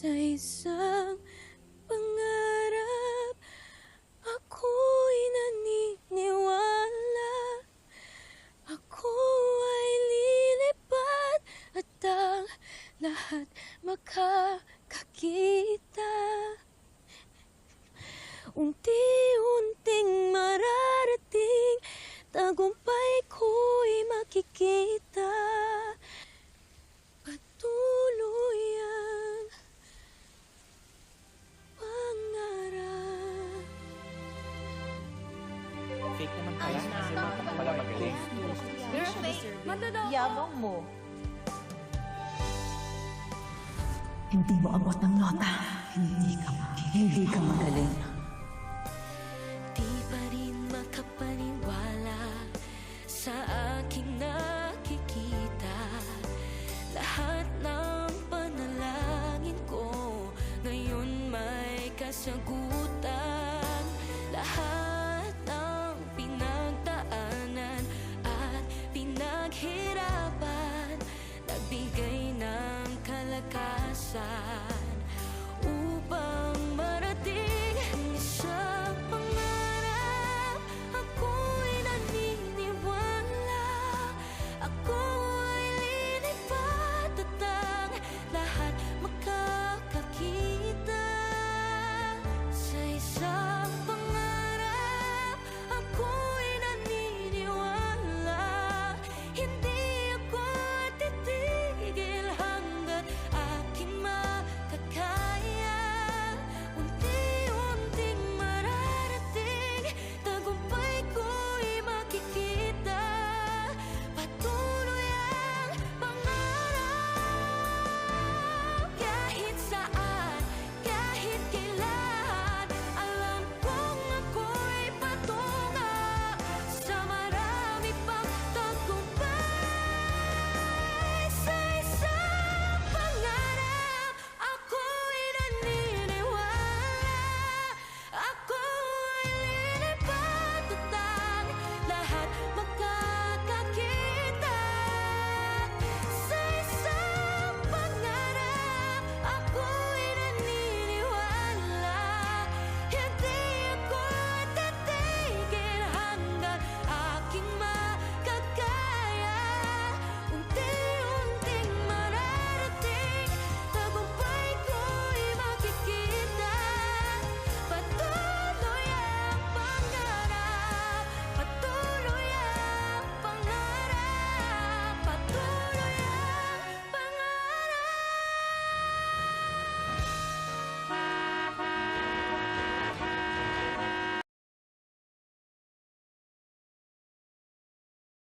Sa isang pangarap, ako'y naniniwala. Ako ay lilipad at ang lahat makakakita. Unti-unting mararating, tagumpay ko'y makikita. Patuloy ang pangarap. Fake naman pala. Kasi pala magaling. Yabang mo. Hindi mo abot ng nota. Hindi ka magaling. Di pa rin makapaniwala sa aking nakikita. Lahat ng panalangin ko ngayon may kasagutan. Lahat ng pinagdaanan at pinaghirapan nagbigay ng kalakasan.